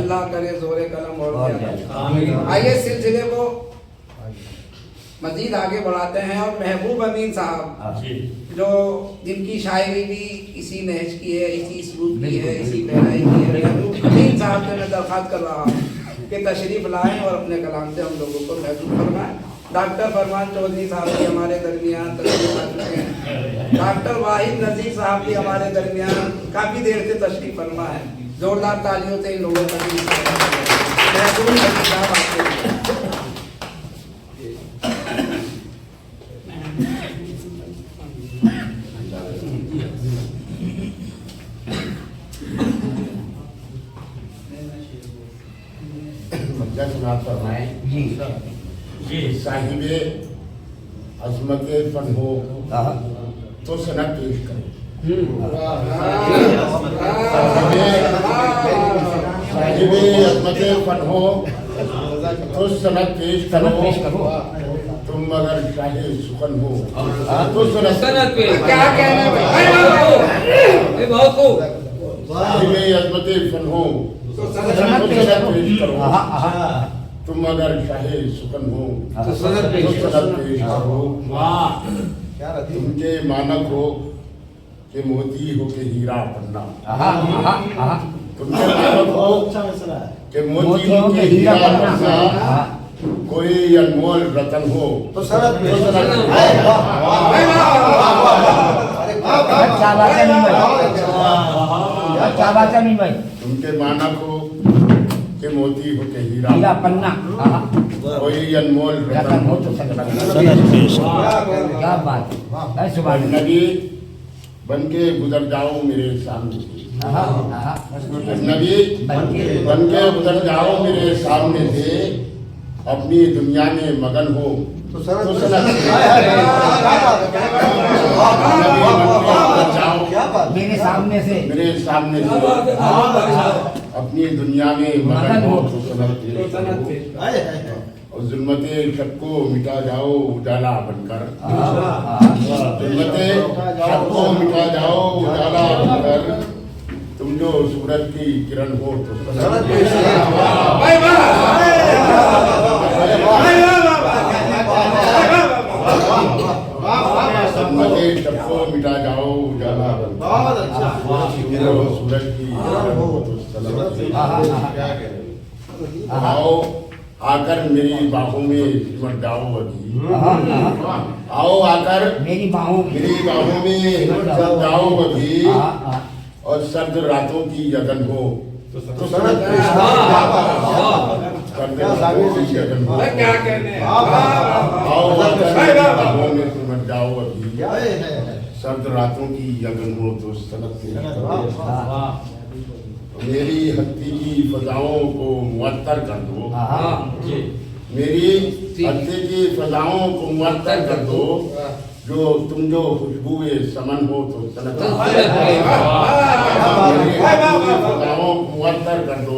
अल्लाह करे जोरे कलम और आइए सिलसिले को मजीद आगे बढ़ाते हैं। और महबूब अमीन साहब जो जिनकी शायरी भी इसी नहज की है, इसी स्लूब की है, इसी गहराई की है, महबूब अमीन साहब से मैं दरख्वास्त कर रहा हूँ कि तशरीफ लाएं और अपने कलाम से हम लोगों को महसूस फरमाएं। डॉक्टर फरमान चौधरी साहब भी हमारे दरमियान तशरीफ ला चुके हैं। डॉक्टर वाहिद नजीर साहब भी हमारे दरमियान काफ़ी देर से तशरीफ फरमा है। जोरदार तालियों से इन लोगों का फरमाएं जी। साहिबे अजमत फन हो तो सनद पेश करो। साहिबे अजमत फन हो तो सनद पेश करो। तुम अगर शाहे सुखन हो तो सनद पेश। क्या कहना है बहुत खूब। साहिबे अजमत फन हो तो सनद पेश करो। तुम अगर शाहे सुखन हो तो सनद पेश करो। तुमके मानक हो के मोती हो के हीरा पन्ना। तुमके मानक हो के मोती हो के हीरा पन्ना। कोई अनमोल रतन हो तो सनद पेश तुमके मानक हो के मोती हो के हीरा पन्ना। कोई अनमोल रतन हो तो सनद पेश। क्या बात है। नबी बन के गुजर जाओ मेरे सामने से। नबी बन के गुजर जाओ मेरे सामने से। अपनी दुनिया में मगन हो तो सनद मेरे सामने से अपनी दुनिया में मगन हो तो सनद और जुल्मते शक को मिटा जाओ उजाला बनकर। जुल्मते शक को मिटा जाओ उजाला बनकर। तुम जो सूरज की किरण हो तो सनद जुल्मते शक को मिटा जाओ उजाला बनकर। सूरज की किरण हो तो सनद। आओ आकर मेरी बाहों में सिमट जाओ अभी। आओ आकर मेरी बाहों में सिमट जाओ अभी। और सर्द रातों की यगन हो तो सनद पेश। सर्द रातों की यगन हो। आओ आकर मेरी बाहों में सिमट जाओ अभी। सर्द रातों की यगन हो तो सनद पेश। मेरी हत्ती की फजाओं को मुअत्तर कर दो। मेरी हत्ती की फजाओं को मुअत्तर कर दो। जो तुम जो खुशबुए समन हो तो सनद। फजाओं को मुअत्तर कर दो।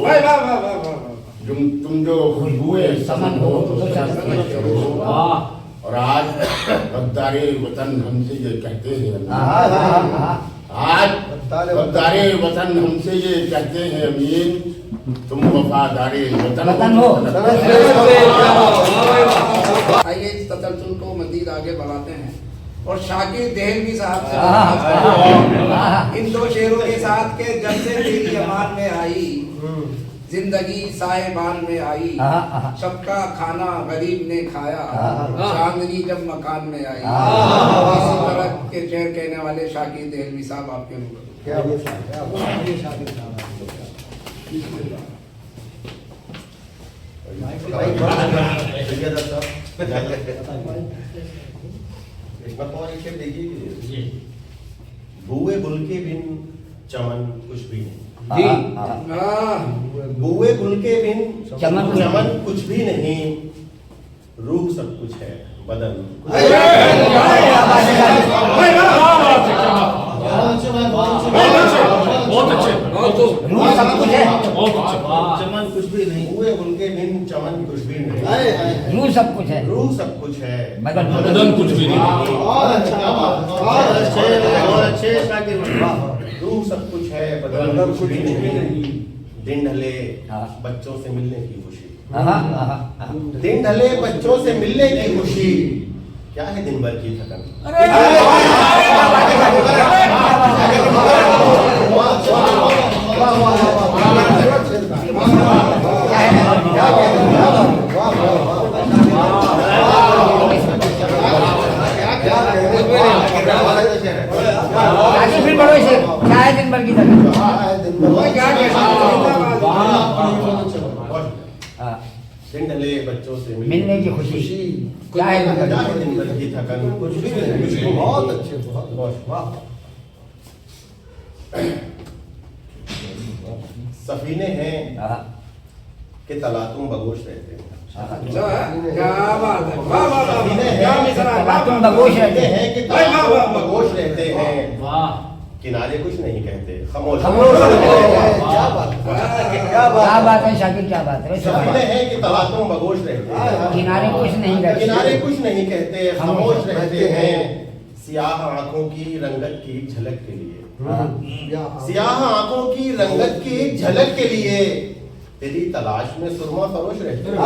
तुम जो खुशबुए समन हो तो सनद करो। और आज गद्दारे वतन हमसे ये कहते हैं। आज वफादारे वतन हमसे ये कहते हैं अमीन। तुम वफादारे वतन हो। आइए इस तसलसल को मजीद आगे बढ़ाते हैं और शाकिर देहलवी साहब से इन दो शेरों के साथ के जब से तेरी अमान में आई जिंदगी साहिबान में आई। सबका खाना गरीब ने खाया चांदनी जब मकान में आई। इसी तरह के शेर कहने वाले शाकिर देहलवी साहब आपके रूप बुए गुल के बिन चमन कुछ भी नहीं। बुए गुल के बिन चमन कुछ भी नहीं। रूह सब कुछ है बदन बहुत अच्छे रूह सब कुछ है। चमन कुछ भी नहीं। बुए गुल के बिन चमन कुछ भी नहीं। रूह सब कुछ है। रूह सब कुछ है बदन कुछ भी नहीं। बहुत अच्छे शाकिर। रूह सब कुछ है बदन कुछ भी नहीं। दिन ढले हाँ। बच्चों से मिलने की खुशी। हाँ। दिन ढले बच्चों से मिलने की खुशी, क्या है दिन भर की थकन। फिर बड़ो से क्या है दिन भर की थकन। दिन ढले बच्चों से मिलने की खुशी क्या है दिन भर क्या की? है दिन भर की थकन। बहुत अच्छे, बहुत वाह। सफीने हैं हाँ। कि तलातुम बगोश रहते हैं। क्या बात है, वाह वाह वाह, क्या मिसरा है, वाह, तुम वाह, बगोश वाह। रहते हैं कि वाह, वाह, वाह, तलातुम वाह। बगोश रहते हैं, वाह। किनारे कुछ नहीं कहते, खामोश खामोश रहते हैं। क्या बात है, क्या क्या बात बात है शाकिर, क्या बात है। सफीने हैं कि तलातुम बगोश रहते हैं, किनारे कुछ नहीं करते। किनारे कुछ नहीं कहते, खामोश रहते रहते हैं, हैं। सियाह आंखों की रंगत की झलक के लिए। हाँ। सियाह आंखों की रंगत की झलक के लिए तेरी तलाश में सुरमा फरोश रहते हैं।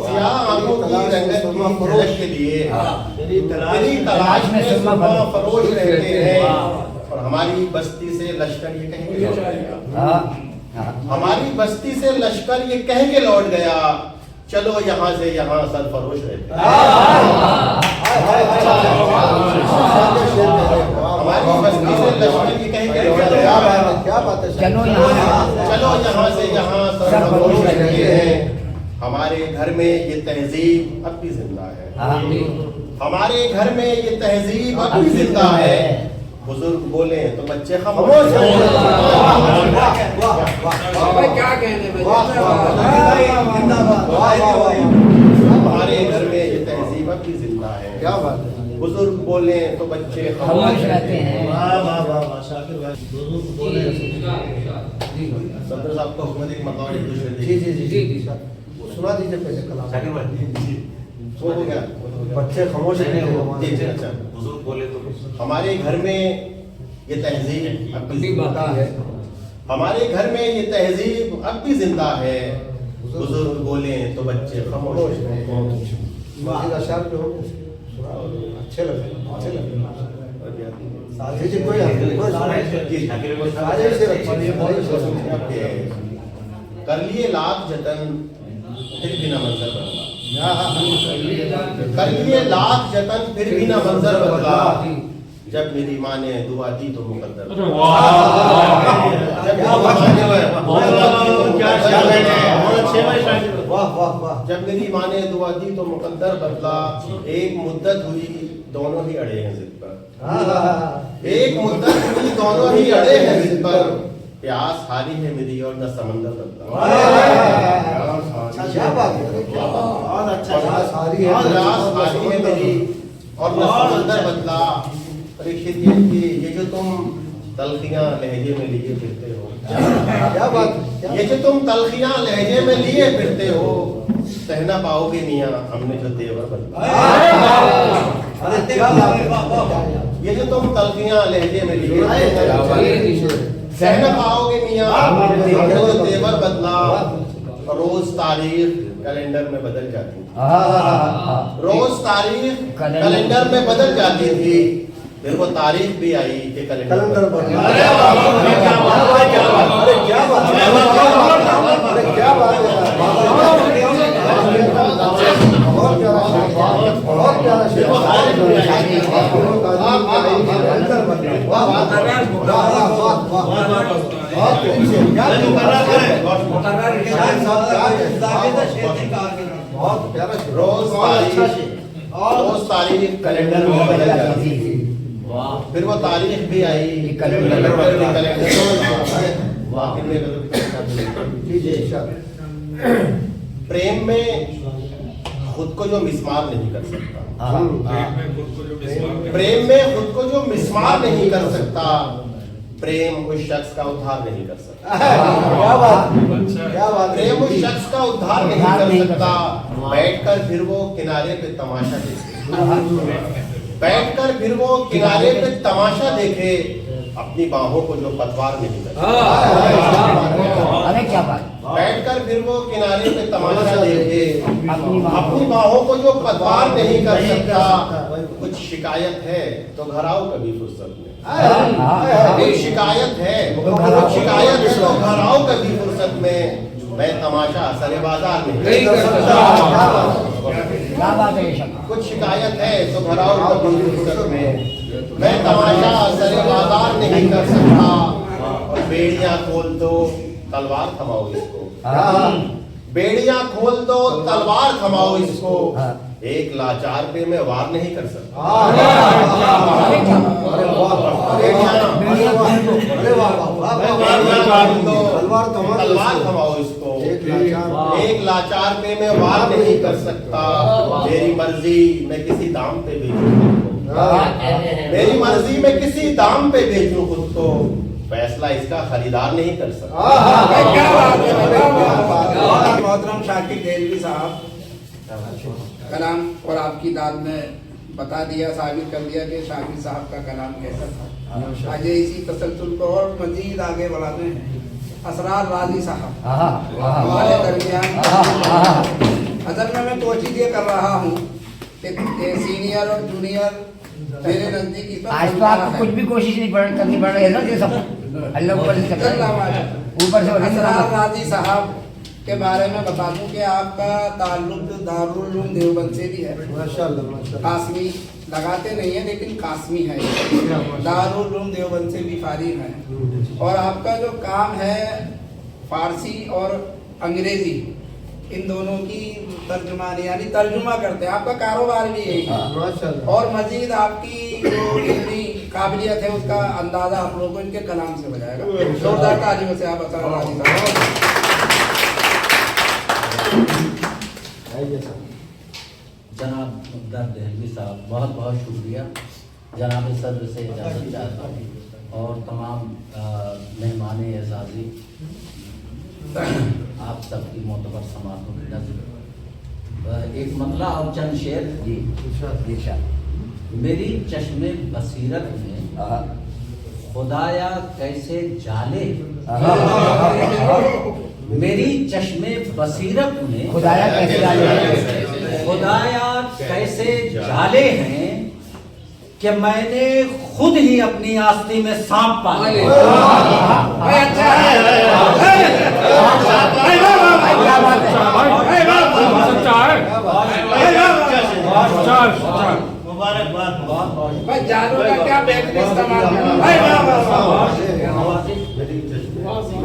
सियाह आंखों की रंगत की झलक के लिए तेरी तलाश में सुरमा फरोश रहते हैं। और हमारी बस्ती से लश्कर ये कह के लौट गया, हाँ। हाँ। हमारी बस्ती से लश्कर ये कह के लौट गया, चलो यहाँ से यहाँ सरफरोश रहते हैं। हमारी बस्ती से लश्कर ये कह के लौट गया, क्या बात है, चलो यहाँ यहाँ से यहाँ सरफरोश रहते हैं। हमारे घर में ये तहजीब अब भी जिंदा है, हाँ। हमारे घर में ये तहजीब अब भी जिंदा है। बुजुर्ग बोले तो बच्चे खामोश हैं। भाई क्या कहने में, हमारे घर में ये तहजीब अब भी जिंदा है, क्या बात है। बुजुर्ग बोले तो बच्चे खामोश रहते हैं। सदर साहब को हुकूमत एक मरतबा एक दूसरे जी जी जी जी सुना दीजिए पहले कलाम। वो हो गया। बच्चे खामोश रहते हैं। जी जी अच्छा। बुजुर्ग बोले तो हमारे घर में ये तहजीब अब भी जिंदा है, हमारे घर में ये तहजीब अब भी जिंदा है। बुजुर्ग बोले तो बच्चे खामोश हैं। मजीद अशार जो हो अच्छे लगे, अच्छे लगे। जी जी कोई कर लिए लाख जतन फिर भी ना मंजर बदला, कर लिए लाख जतन फिर भी ना मंजर बदला। जब मेरी माँ ने दुआ दी तो मुकद्दर वाह वाह वाह। जब मेरी माँ ने दुआ दी तो मुकद्दर बदला। एक मुद्दत हुई दोनों ही अड़े हैं जिद पर, एक मुद्दत हुई दोनों ही अड़े हैं जिद पर। प्यास हारी है मेरी और न समंदर बदला। क्या बात है, बहुत अच्छा सारी है। प्यास हारी है मेरी और न समंदर बदला। परीक्षित ये जो तुम तलखियां लहजे में लिए फिरते हो, क्या बात है, ये जो तुम तलखियां लहजे में लिए फिरते हो, कहना पाओगे मियां हमने जो तेवर बदला। ये जो तुम तलखियां लहजे में लिए कहना पाओगे मियां हमने जो तेवर बदला। रोज तारीख कैलेंडर में बदल जाती थी, रोज तारीख कैलेंडर में बदल जाती थी। फिर वो तारीख भी आई कि कैलेंडर कैलेंडर बदल क्या बात है, क्या बात है। बहुत प्यारा शेर। बहुत प्यारा शेर। रोज तारीख कैलेंडर में बदल जाती थी। फिर वो तारीख भी आई कैलेंडर प्रेम में खुद को जो मिसमार नहीं कर सकता, प्रेम में खुद को जो मिसमार नहीं कर सकता, प्रेम उस शख्स का उद्धार नहीं कर सकता। क्या बात, क्या बात। प्रेम उस शख्स का उद्धार नहीं कर सकता। बैठकर फिर वो किनारे पे तमाशा देखे, बैठकर फिर वो किनारे पे तमाशा देखे। अपनी बाहों को जो पतवार नहीं कर अरे क्या बात, बैठकर फिर वो किनारे पे तमाशा देखे, अपनी अपनी बाहों को जो पतवार नहीं कर सकता। कुछ शिकायत है तो घर आओ कभी फुर्सत में, कुछ शिकायत है तो घर आओ कभी फुर्सत में। मैं तमाशा असरे बाजार नहीं कर सकता। क्या बात है ये शब्द। कुछ शिकायत है तो घर आओ कभी फुर्सत में। मैं तमाशा असरे बाजार नहीं कर सकता। और बेड़ियां खोल दो तलवार थमाओ इसको, बेड़ियां खोल दो तलवार थमाओ इसको। एक लाचार पे मैं वार नहीं कर सकता। तलवार थमाओ इसको, एक लाचार पे मैं वार नहीं कर सकता। मेरी मर्जी मैं किसी दाम पे बेचूं, मेरी मर्जी मैं किसी दाम पे बेचूं खुद को। फैसला इसका खरीदार नहीं कर सकता। मोहतरम शाकिर देलवी साहब कलाम और आपकी दाद में बता दिया, साबित कर दिया कि शाकिर साहब का कलाम कैसा था। आज इसी तसलसल को और मजीद आगे बढ़ाने हैं असरार राजी साहब हमारे दरमियान। असल में मैं कोशिश ये कर रहा हूँ कि सीनियर और जूनियर मेरे नजदीक आज तो आपको कुछ भी कोशिश नहीं करनी पड़ रही है ना, ये सब अल्लाह ऊपर से असरार राजी साहब के बारे में बता दूं कि आपका ताल्लुक दारुल उलूम देवबंद से भी है। माशाल्लाह कासमी लगाते नहीं है लेकिन कासमी है, दारुल उलूम देवबंद से भी फारिग है। और आपका जो काम है फारसी और अंग्रेजी इन दोनों की तर्जुमानी यानी तर्जुमा करते हैं, आपका कारोबार भी यही है। और मजीद आपकी जो इतनी काबिलियत है उसका अंदाजा आप लोगों को इनके कलाम से हो जाएगा। जोरदार तालियों से आप असरार राजी साहब। जनाब मुख्तार दहलवी साहब बहुत बहुत शुक्रिया। जनाब सदर से इजाज़त चाहता हूँ और तमाम मेहमान एजाज़ी आप सबकी मोतबर समातों की नज़र एक मतला और चंद शेर। जी मेरी चश्मे बसीरत में खुदाया कैसे जाले, मेरी चश्मे बसीरत में खुदाया कैसे जाले, खुदाया कैसे जाले हैं कि मैंने खुद ही अपनी आस्ती में सांप पाले।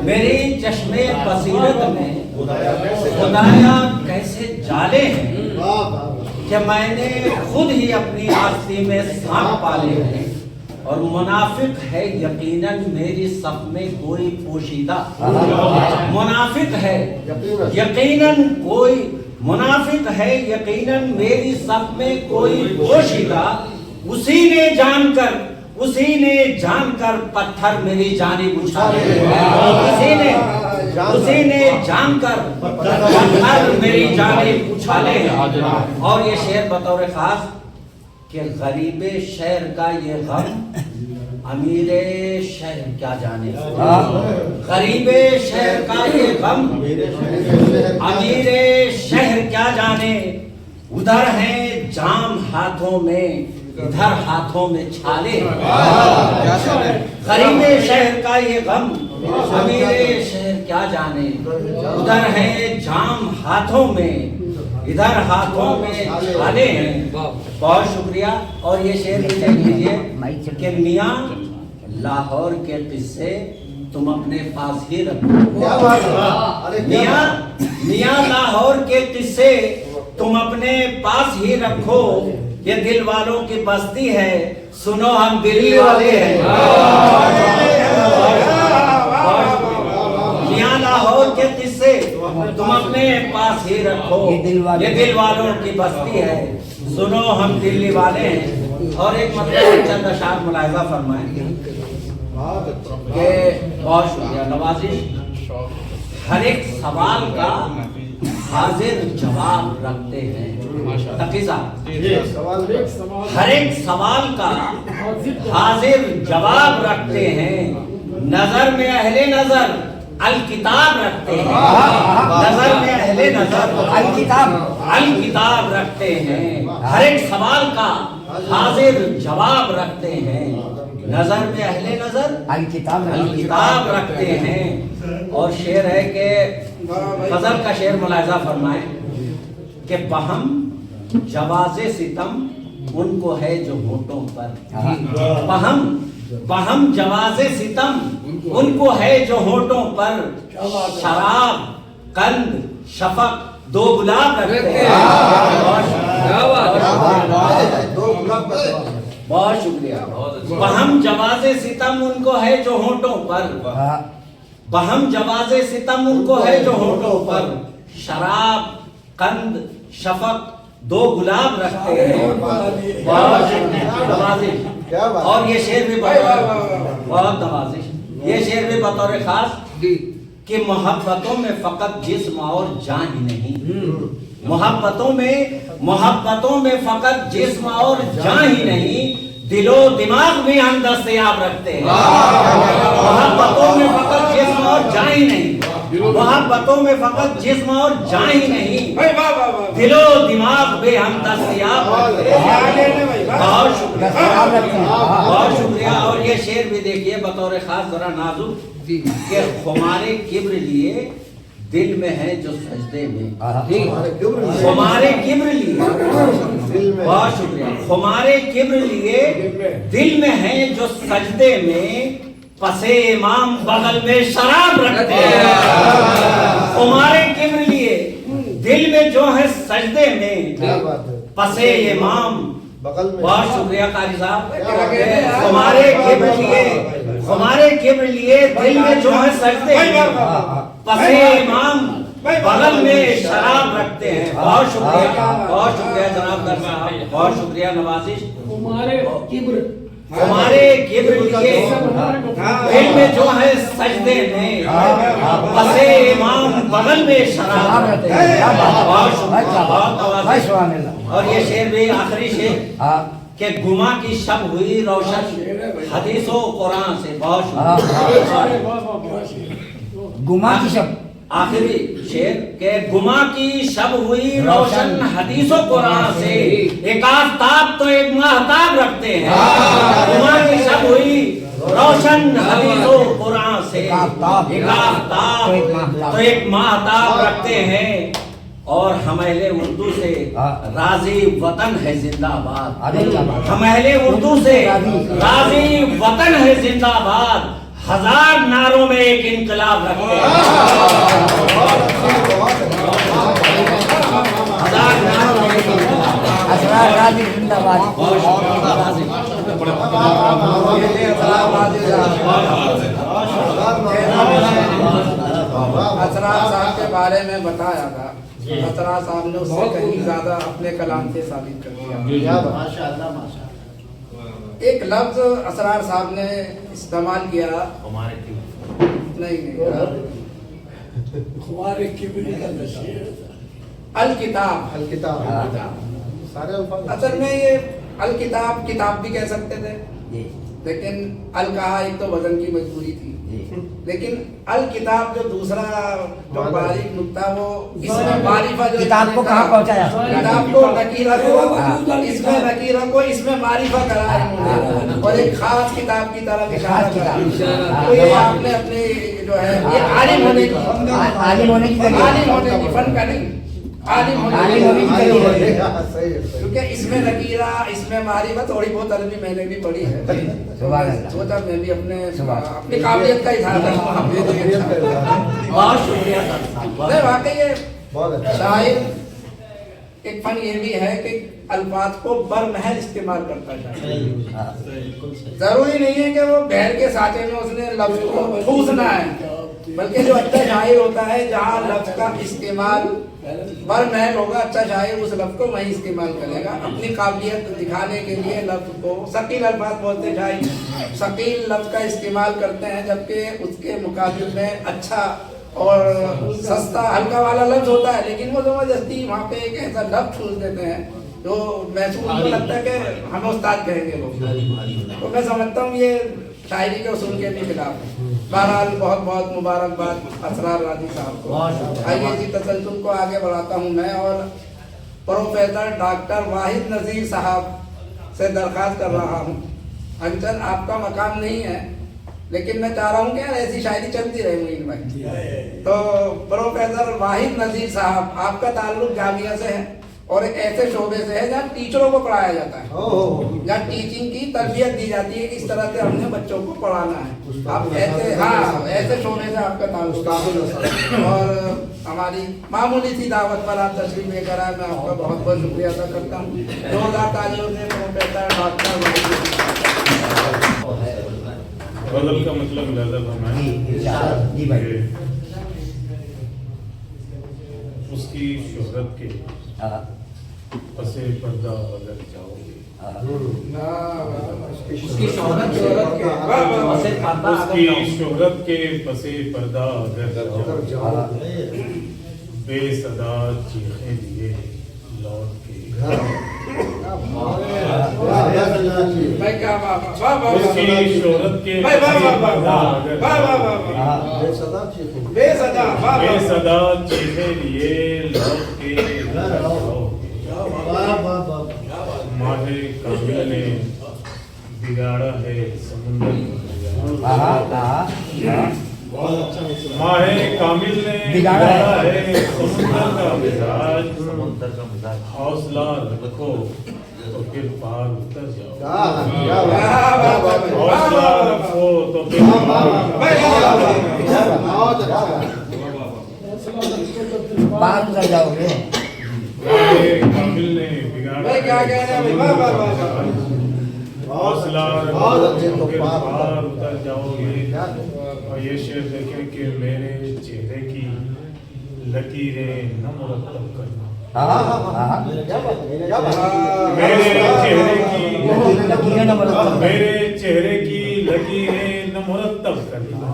मेरी चश्मे बसीरत में खुदाया कैसे जाले हैं कि मैंने खुद ही अपनी आस्ती में सांप पाले हैं। और मुनाफिक है यकीनन मेरी सफ में कोई पोशीदा, मुनाफिक है यकीनन कोई, मुनाफिक है यकीनन मेरी सफ में कोई पोशीदा। उसी ने जानकर पत्थर मेरी जानिब उछाले, उसी ने जानकर पत्थर मेरी जानिब उछाले। और ये शेर बतौर खास कि गरीबे शहर का ये गम अमीरे शहर क्या जाने, गरीबे शहर का ये गम अमीरे शहर क्या जाने। उधर है जाम हाथों में, इधर हाथों में छाले। गरीबे शहर का ये गम अमीरे शहर क्या जाने। उधर है जाम हाथों में, इधर हाथों में छाले हैं। बहुत शुक्रिया। और ये शेर भी देख लीजिए कि मियाँ लाहौर के किस्से तुम अपने पास ही रखो। मियाँ लाहौर के किस्से तुम अपने पास ही रखो। ये दिल वालों की बस्ती है, सुनो हम दिल्ली वाले हैं। मियाँ लाहौर के किस्से तुम अपने पास ही रखो। ये दिल वालों की बस्ती है, सुनो हम दिल्ली वाले हैं। और एक मतलब चंद अशार मुलाहिजा फरमाएंगे कि बहुत शुक्रिया नवाजिश। हर एक सवाल का हाजिर जवाब रखते हैं, तकी साहब सवाल हर एक सवाल का हाजिर जवाब रखते हैं, नजर में अहले नजर अल किताब रखते हैं, नजर में अहले नजर अल किताब रखते हैं, हर एक सवाल का हाजिर जवाब रखते हैं, नजर में अहले नजर अल किताब रखते हैं। और शेर है कि गजल का शेर मुलाहिजा फरमाए कि बहम जवाज़े सितम उनको है जो होठों पर, बहम जवाज़े सितम उनको है जो होठों पर, शराब कंद शफक दो गुलाब रखते हैं। बहुत शुक्रिया। बहम जवाज़े सितम उनको है जो होठों पर, बहम जवाज़े सितम उनको है जो होठों पर, शराब कंद शफक दो गुलाब रखते हैं। और ये शेर भी बहुत नवाजिश, ये शेर भी बतौर खास कि मोहब्बतों में फकत जिस्म और जान ही नहीं, मोहब्बतों में फकत जिस्म और जान ही नहीं, दिलो दिमाग भी हम दस्तयाब रखते हैं। मोहब्बतों में फकत जिस्म और जान ही नहीं, मोहब्बतों में फकत जिस्म और जान ही नहीं, दिलो दिमाग भी हम दस्तयाब रखते हैं। बहुत शुक्रिया, बहुत शुक्रिया। और ये शेर भी देखिए बतौर खास जरा नाजुक कि हमारे किब्र लिए दिल में है जो सजदे में, हमारे किब्र लिए, बहुत शुक्रिया, हमारे किब्र लिए दिल में है जो सजदे में, पसे इमाम बगल में शराब रखते हैं। हमारे किब्र लिए दिल में जो है सजदे में, पसे इमाम बगल में, बहुत शुक्रिया कारी साहब। हमारे किब्र लिए, हमारे किब्र लिए दिल में जो है सजदे में, पसे इमाम बगल में शराब रखते हैं। बहुत शुक्रिया, बहुत शुक्रिया जनाब दर साहब, बहुत शुक्रिया नवाजिश। हमारे किब्र लिए दिल में जो है सजदे में, पसे इमाम बगल में शराब रखते हैं। बहुत शुक्रिया, बहुत नवाजिश। और ये शेर भी आखिरी शेर कि गुमा की शब हुई रोशन हदीसों कुरान से। बहुत शुक्रिया। गुमा की शब, आखिरी शेर के गुमा की शब हुई रोशन हदीसों कुरान से, एक आफ्ताब तो एक महताब रखते हैं। गुमा की शब हुई रोशन हदीसों कुरान से, एक आफ्ताब तो एक महताब रखते हैं। और हम अहले उर्दू से राजी वतन है जिंदाबाद, हम अहले उर्दू से राजी वतन है जिंदाबाद, हजार नारों में एक इनकलाब रखते हैं। हजार नारों में एक असरार राजी जिंदाबाद। असरार साहब के बारे में बताया था, असरार साहब ने उससे कहीं ज्यादा अपने कलाम से साबित कर दिया। एक लफ्ज असरार साहब ने इस्तेमाल किया, नहीं अल किताब। सारे अल्फाज असल में ये अल किताब किताब भी कह सकते थे, लेकिन अल कहा एक तो वजन की मजबूरी थी, लेकिन अल किताब जो दूसरा जो बारीक नुक्ता वो इसमें मारिफा जो किताब को कहाँ पहुँचाया? किताब को नकीरा को इसमें नकीरा को इसमें मारिफा करा इन्होंने और एक खास किताब की तरफ इशारा करा। तो ये आपने अपने जो है ये आलिम होने की फन का नहीं, आलिम होने की, क्योंकि इसमें नकीरा इसमें मारिफा थोड़ी बहुत अरबी मैंने भी पढ़ी है, सोचा मैं भी अपनी काबिलियत का इजहार करूं। बहुत शुक्रिया। वाकई ये बहुत अच्छा। शायर एक फन ये भी है कि अल्फाज को बरमहल इस्तेमाल करता है। जरूरी नहीं है कि वो बहर के साथे में उसने लफ्ज को ठूसना है, बल्कि जो अच्छा शायर होता है जहाँ लफ्ज का इस्तेमाल बरमहल होगा, अच्छा शायर उस लफ्ज को वही इस्तेमाल करेगा अपनी काबिलियत दिखाने के लिए। लफ्ज को शकील अल्फाज बोलते शायर शकील लफ्ज का इस्तेमाल करते हैं, जबकि उसके मुकाबले में अच्छा और सस्ता हल्का वाला लफ्ज होता है, लेकिन वो जबरदस्ती वहाँ पे एक ऐसा लफ्ज छूट देते हैं जो महसूस उनको लगता है कि हमें उस्ताद कहेंगे लोग। तो मैं समझता हूँ ये शायरी के उसूल के भी खिलाफ है। बहरहाल बहुत बहुत मुबारकबाद असरार राजी साहब को। आइए इसी तसल्सल को आगे बढ़ाता हूँ मैं और प्रोफेसर डॉक्टर वाहिद नज़ीर साहब से दरख्वास्त कर रहा हूँ। अंचल आपका मकाम नहीं है, लेकिन मैं चाह रहा हूँ कि यार ऐसी शायरी चलती रहे मुइन भाई। तो प्रोफेसर वाहिद नज़ीर साहब, आपका ताल्लुक जामिया से है और एक ऐसे शोबे से है जहाँ टीचरों को पढ़ाया जाता है, जहाँ टीचिंग की तरबियत दी जाती है कि इस तरह से हमने बच्चों को पढ़ाना है। आप ऐसे, हाँ, ऐसे शोबे से आपका ताल्लुक और हमारी मामूली सी दावत पर आप तशरीफ लेकर आए, मैं आपका बहुत बहुत शुक्रिया अदा करता हूँ। 2000 तालियों से प्रोफेसर डॉक्टर गजल का मतलब जी भाई, उसकी शोहरत के पसे पर्दा अगर जाओगे, उसकी शोहरत के पसे पर्दा अगर जाओगे, बेसदा चीखें लिए लौट के भाई क्या उसकी शोहरत के पसे पर्दा अगर बेसदा चीखें लिए लौट के माहे कामिल ने बिगाड़ा है समुंदर माहे कामिल ने बिगाड़ा है समुंदर का मिजाज। हौसला रखो तो फिर पार उतर जाओ, हौसला रखो तो फिर पार उतर जाओगे। माहे कामिल ने बिगाड़ा भाई क्या कहना है भाई, हौसला रखो तो फिर पार उतर जाओगे। और ये शेर देखें कि मेरे चेहरे की लकीरें न मुरत्तब करना, मेरे चेहरे की लकीरें न मुरत्तब करना,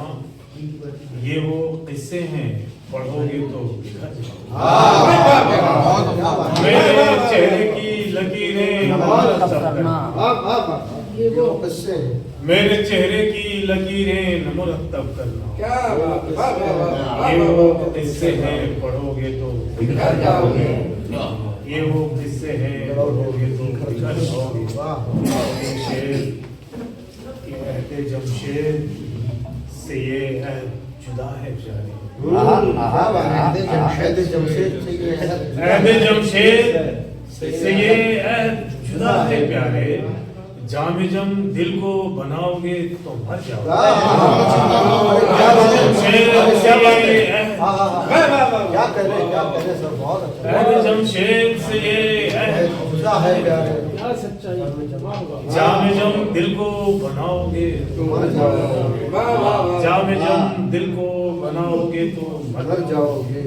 ये वो किस्से हैं पढ़ोगे तो बिखर जाओ। मेरे चेहरे की लकीरें न मुरत्तब करना, मेरे चेहरे की लकीरें न मुरत्तब करना, क्या ये वो किस्से हैं पढ़ोगे तो बिखर जाओगे। ये वो किस्से हैं पढ़ोगे तो बिखर जाओगे। शेर कि रहते जमशेद से ये है जुदा है प्यारे, अहद जमशेद से ये है जुदा है प्यारे, जाम जम दिल को बनाओगे तो मर जाओगे। क्या कह रहे सर, बहुत अच्छा। जमशेद से ये है जाम जम दिल को बनाओगे तो मर जाओगे, जाम जम दिल को बनाओगे तो मर जाओगे।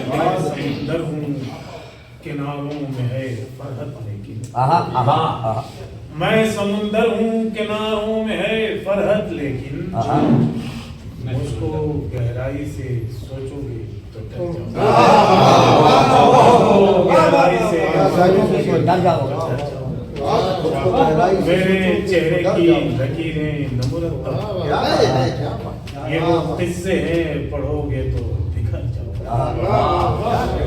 मैं समुंदर हूँ किनारों में है फरहत, लेकिन मैं समुंदर हूँ किनारों में है फरहत, लेकिन मुझको गहराई से सोचोगे तो गहराई से डर जाओगे। मेरे चेहरे की लकीरें न मुरत्तब, ये वो किस्से हैं पढ़ोगे तो बिखर जाओ,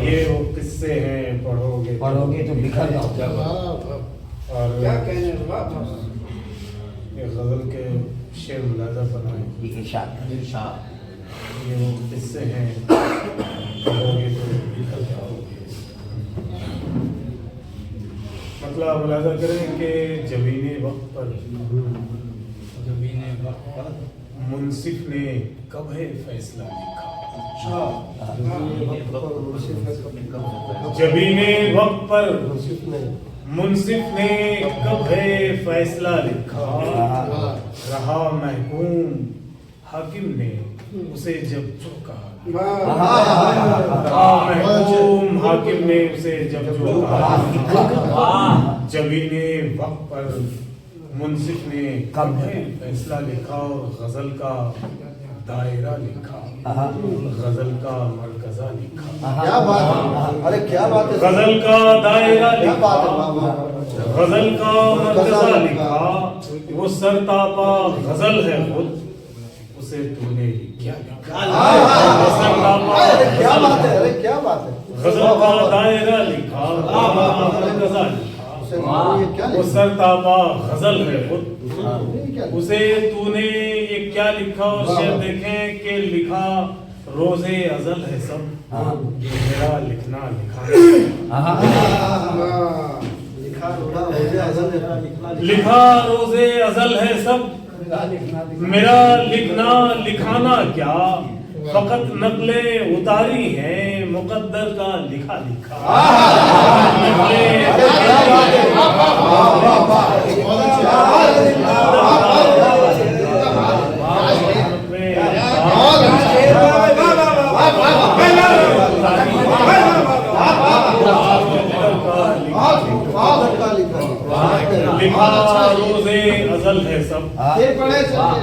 ये वो किस्से हैं पढ़ोगे तो बिखर जाओगे। और क्या कहने ये गजल के शेर मुलाजा बनाए, इरशाद। ये वो किस्से हैं पढ़ोगे तो बिखर जाओगे। मतलब मुलाजा करें कि जबीने वक्त पर मुंसिफ ने कब है फैसला लिखा, जबीने वक्त पर मुंसिफ ने कब है फैसला लिखा, रहा महकूम हाकिम ने उसे जब जो कहा, रहा महकूम हाकिम ने उसे जब जो कहा, जबीने वक्त पर मुंसिफ ने कब है फैसला लिखा। और गजल का दायरा लिखा, गजल का मरकजा लिखा। क्या बात है, अरे क्या बात है, गजल का दायरा क्या बात है, लिखा, वाह, वाह, वाह। गजल का मरकजा लिखा, वो सरतापा गजल है खुद, उसे तूने क्या लिखा। वो सरतापा अरे क्या गजल बात है, अरे क्या बात है, गजल का दायरा लिखा, मरकजा लिखा, उसे ये क्या वो लिखा? सरतापा गजल है खुद, ये क्या लिखा? उसे तूने ये क्या लिखा। और शेर देखें कि लिखा रोजे अजल है सब, ये मेरा लिखना लिखा लिखा रोजा रोजे अज़ल है, लिखा रोजे अजल है सब, मेरा लिखना लिखाना क्या, फकत नकले उतारी है मुकद्दर का लिखा लिखा। लिखा रोजे अजल है सब,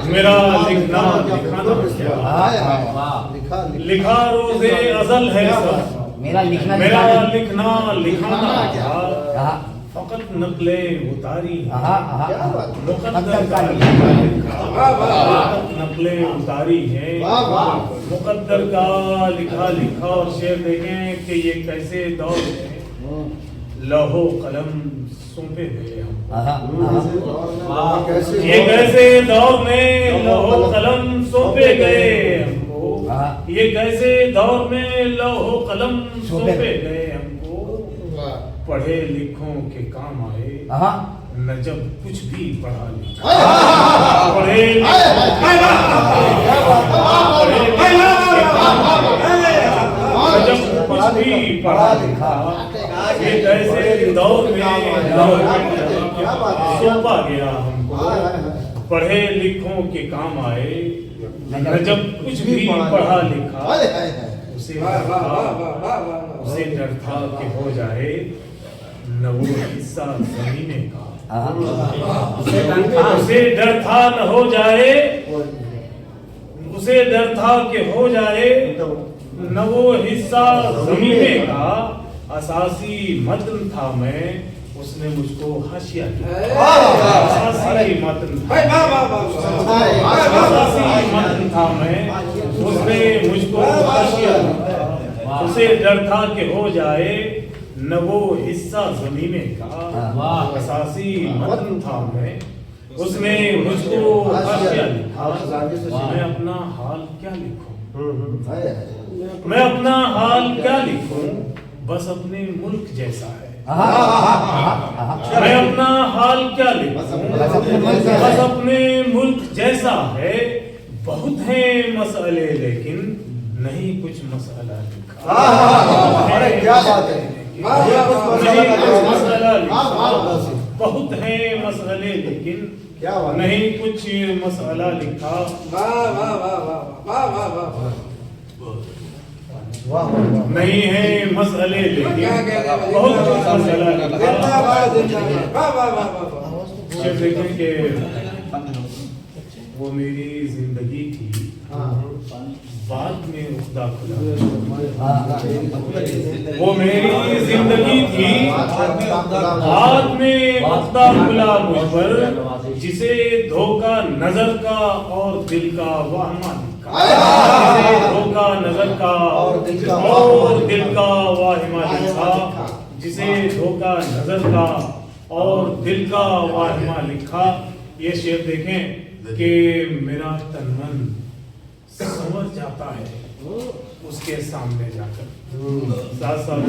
मेरा लिखना लिखाना क्या, लिखा रोजे अजल है सब, मेरा लिखना मेरा लिखना लिखाना क्या, फकत नकले उतारी मुकद्दर का लिखा, नकले उतारी है मुकद्दर का लिखा लिखा। और शेर देखें कि ये कैसे दौर है, लौहो कलम सौंपे गए हम, ये कैसे दौर में लौहो कलम सौंपे गए हमको, ये कैसे दौर में लौहो कलम सौंपे गए हमको, पढ़े लिखों के काम आए न जब कुछ भी पढ़ा लिखा, पढ़े जब कुछ भी पढ़ा लिखा, ये कैसे दौर में सौंपा गया हमको, पढ़े लिखों के काम आए न जब कुछ भी पढ़ा लिखा, उसे डर था कि हो जाए न वो हिस्सा ज़मीने का, उसे डर था न हो जाए, उसे डर था कि हो जाए न वो हिस्सा ज़मीने का, असासी मतन था मैं, उसने मुझको हाशिया दिया, असासी मतन था मैं, उसने मुझको हाशिया दिया, उसे डर था कि हो जाए न वो हिस्सा ज़मीने का, असासी मतन था मैं, उसने मुझको हाशिया लिखा। मैं अपना हाल क्या लिखूं, मैं अपना हाल क्या लिखूं, बस अपने मुल्क जैसा है, मैं अपना हाल क्या लिखूं, बस अपने मुल्क जैसा है, बहुत हैं मसले लेकिन नहीं कुछ मसला लिखा। अरे क्या बात है, नहीं कुछ मसला लिखा, बहुत हैं मसले लेकिन क्या बात है? नहीं कुछ मसला लिखा। नहीं है मसले लेकिन बहुत कुछ मसला लिखा। शेर देखें कि वो मेरी जिंदगी थी, बाद में उखदा खुला, वो मेरी जिंदगी थी, बाद में उखदा खुला मुझ पर, जिसे धोखा नजर का और दिल का वहमा लिखा, जिसे धोखा नजर का और दिल का वाहिमा लिखा, जिसे धोखा नजर का और दिल का वाहिमा लिखा। ये शेर देखें कि मेरा तन मन संवर जाता है उसके सामने जाकर, साथ साथ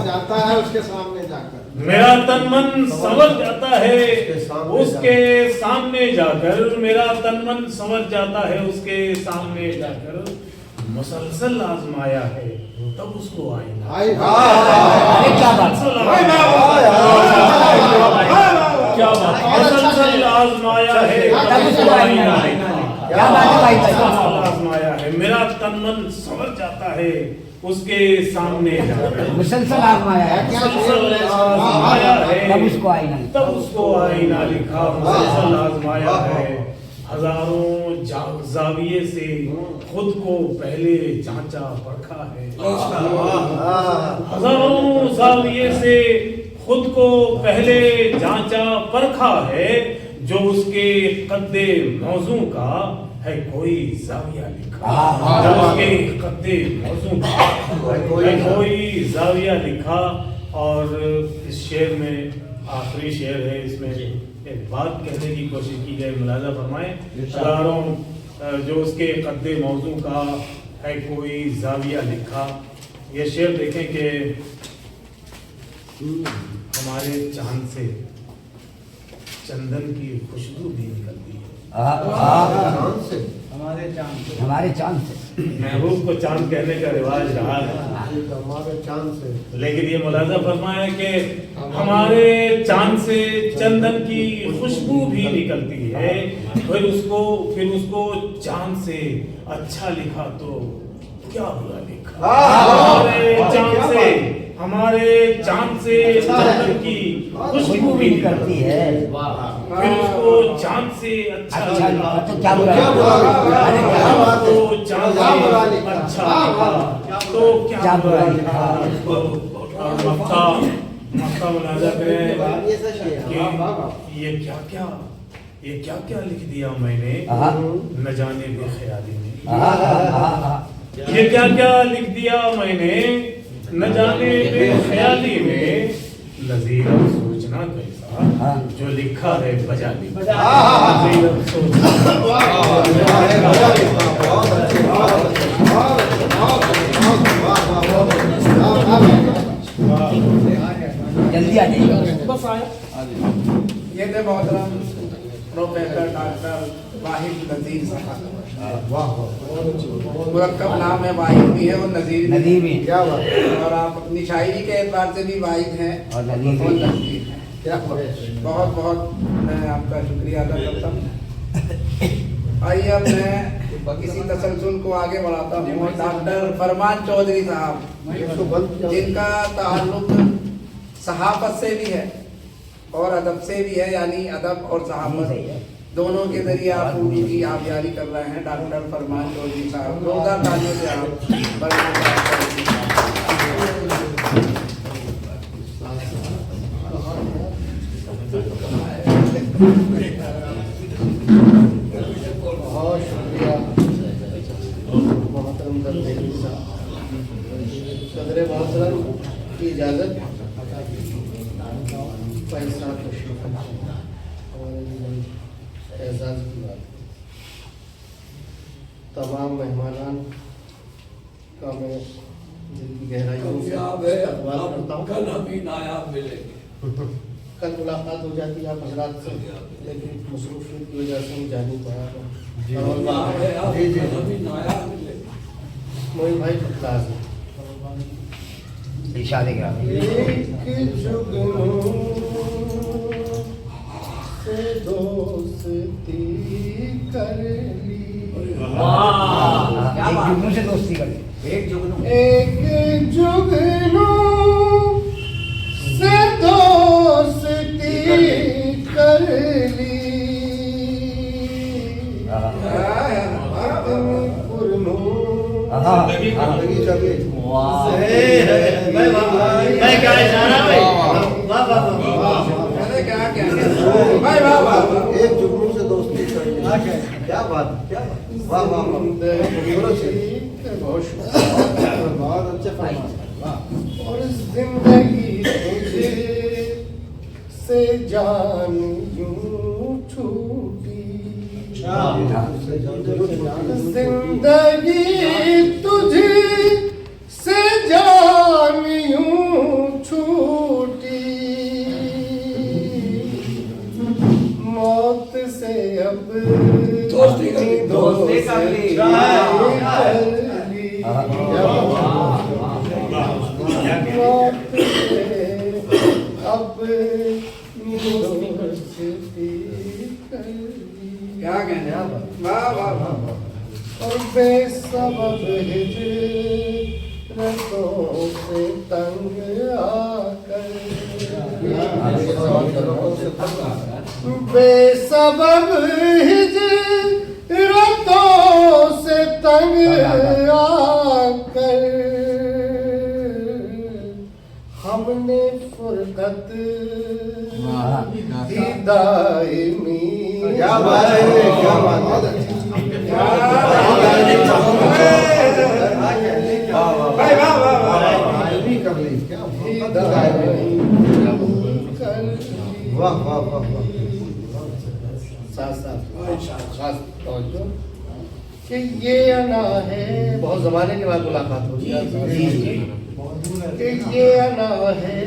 जाता है उसके सामने जाकर, मेरा तन मन संवर जाता है उसके सामने जाकर, मेरा तन मन संवर जाता है उसके सामने जाकर, मुसलसल आजमाया है तब उसको आईना, क्या बात, मुसलसल आजमाया है तब उसको आईना, क्या बात है भाई, आजमाया है, मेरा तन मन संवर जाता है उसके सामने जाकर, मुसलसल आजमाया है आजमाया है तब उसको आईना, तब उसको आईना लिखा, मुसलसल आजमाया है हजारों जाविये से खुद को पहले जांचा परखा है। हजारों जाविये से खुद को पहले जांचा परखा है, जो उसके कद्दे मौजू का है कोई जाविया लिखा। जो उसके कद्दे मौजू का है कोई जाविया लिखा। और इस शेर में आखिरी शेर है, इसमें एक बात कहने की कोशिश की जाए, मुलाजा फरमाए। हजारों जो उसके कद्दे मौजू का है कोई जाविया लिखा। ये शेर देखें कि हमारे चांद से चंदन की खुशबू भी निकलती है। हमारे चांद से महबूब को चांद कहने का रिवाज रहा है, हमारे चांद से। लेकिन ये मुलाजा फरमाया कि हमारे चांद से चंदन की खुशबू भी निकलती है। फिर उसको चांद से अच्छा लिखा तो क्या बुरा लिखा। हमारे चांद से चंदन की खुशबू भी निकलती है। फिर उसको चांद से अच्छा लिखा तो क्या बुरा तो चांद से अच्छा लिखा तो क्या बुरा लिखा। और मक्का मुलाजा करें कि ये क्या क्या लिख दिया मैंने न जाने बेख्याली में। ये क्या क्या लिख दिया मैंने न जाने बेख्याली में। नज़ीर सोचना कैसा जो लिखा है बजा लिखा। नज़ीर सोचना जल्दी आ जाइए। ये थे मोहतरम प्रोफेसर डॉक्टर वाहिद नज़ीर साहब। मुरक्कब नाम है, वाहिद भी है और नज़ीर भी। क्या बात है। और आप अपनी शायरी के एतबार से भी वाहिद हैं और नज़ीर हैं। क्या बात है। बहुत बहुत मैं आपका शुक्रिया अदा करता हूँ। आइए अब मैं इसी तसलसल को आगे बढ़ाता हूँ। डॉक्टर फरमान चौधरी साहब, जिनका ताल्लुक सहाफत से भी है और अदब से भी है, यानी अदब और सहाफत दोनों के जरिए आप उर्दू की आप जारी कर रहे हैं। डॉक्टर फरमान चौधरी साहब, जोरदार तालियों से आप बहुत शुक्रिया मोहतरम दरवेश साहब। सदर मोहतरम की इजाज़त पैसा एजाज की बात। तमाम मेहमानान का मैं दिल की गहराइयों से इस्तकबाल करता हूँ। कल मुलाकात हो जाती है आप हजरात से, लेकिन मसरूफियत की वजह से हम जा नहीं पाया। मोइन भाई फुटलाज इशारे के से दोस्ती कर ली। एक जुगनू से दोस्ती कर ली। एक जुगनू से दोस्ती कर ली। जिंदगी चली। एक जुगनू से दोस्ती कर ली। क्या बात, क्या बात। वाह वाह वाह, बहुत अच्छे फरमा। और जिंदगी तुझे से जान यूं छूटी। जिंदगी तुझे से जान यूं छूटी। मौत से अब दोस्ती कर ली। क्या कहने। वाह वाह वाह। और बेसबब हिजरतों से तंग आकर। बेसबब हिजरतों खास तवज्जो कि ये अना है, बहुत जमाने के बाद मुलाकात होगी कि ये अना है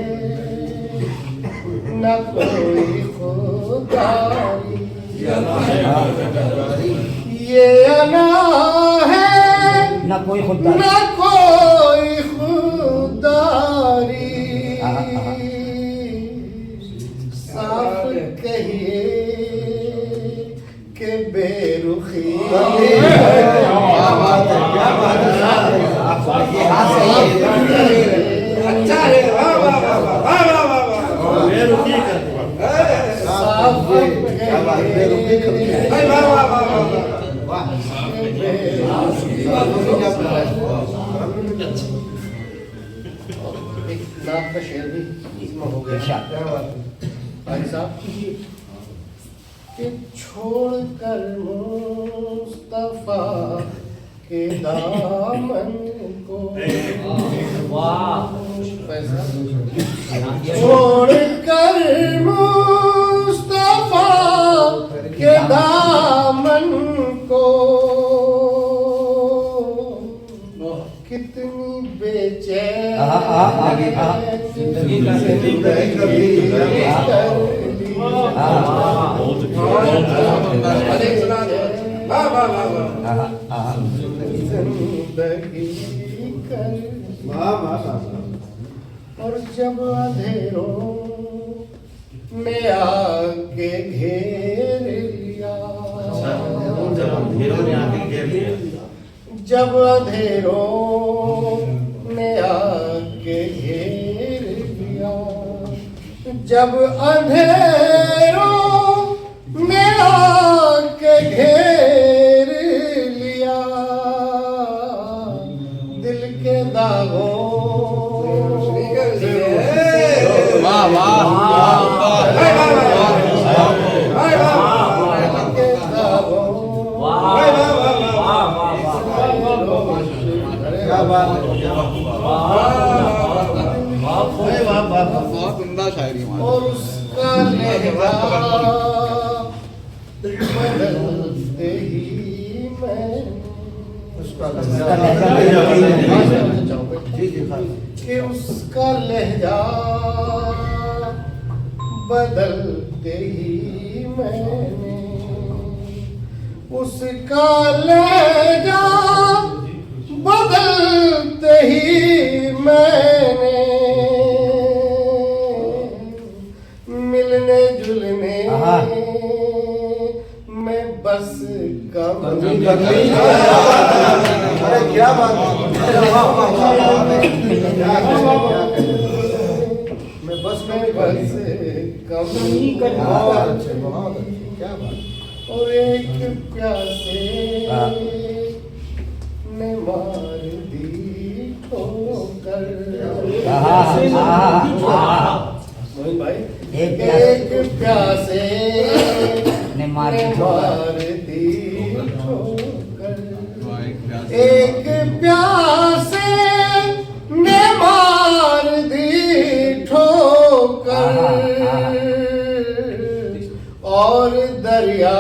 न कोई खुदारी, ये अना है ना कोई खुद न कोई खुदारी, साफ कहिए के बेरुखी। अच्छा है, वाह वाह वाह वाह वाह वाह वाह वाह। साफ कहिए वाह वाह वाह वाह वाह। एक नाम का शेर भी इसमें हो गया। क्या बात है भाई साहब कि छोड़कर मुस्तफा के दामन को, पैसा छोड़कर मुस्तफा के दामन को कितनी बेचैन वाह वाह वाह वाह। और जब अंधेरों ने आके घेर लिया, जब अंधेरों ने आके घेर लिया, जब अंधेरों ने आके घेर लिया, दिल के दागों वाह वाह बहुत उम्दा शायरी और उसका लहजा बदलते ही मैं, उसका कि उसका लहजा बदलते ही मैंने, उसका लहजा बदलते ही मैंने, मिलने जुलने में बस कम। अरे क्या बात मैं बस कम नहीं कर, बहुत अच्छे क्या बात। और एक प्यासे ने मार दी ठोकर, मोहन भाई एक प्यासे ने मार दी ठोकर, एक प्यासे ने मार दी ठोकर, और दरिया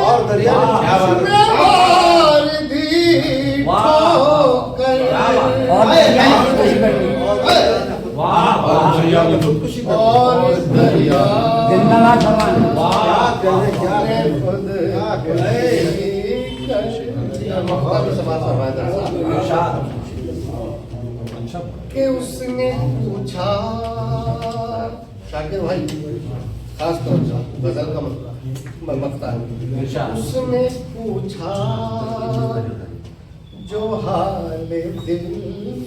और दरिया मार दी ठोकर, और दरिया कि उसने पूछा, शाकिर भाई खास तौर से गजल का मकता है, उसने पूछा जो हाल दिल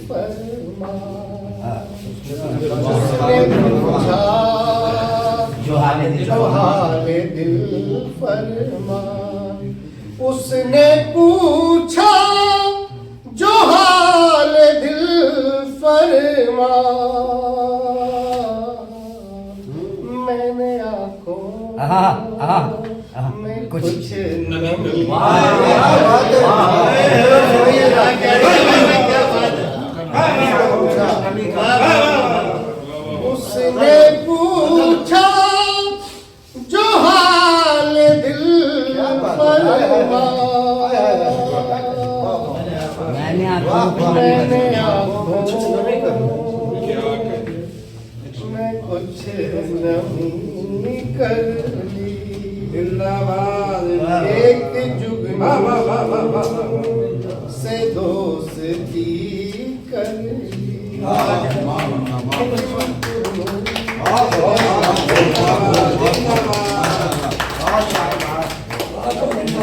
फरमा, उसने पूछा जो हाल दिल फरमा, उसने पूछा जो हाल दिल फरमा, कुछ नहीं उसने पूछा जो हाल दिल पर मैंने आपको मैंने आँखों में कुछ नहीं कर ली जिंदाबाद एक जुग वाह वाह वाह वाह वाह वाह से दोस्ती कर ली जिंदाबाद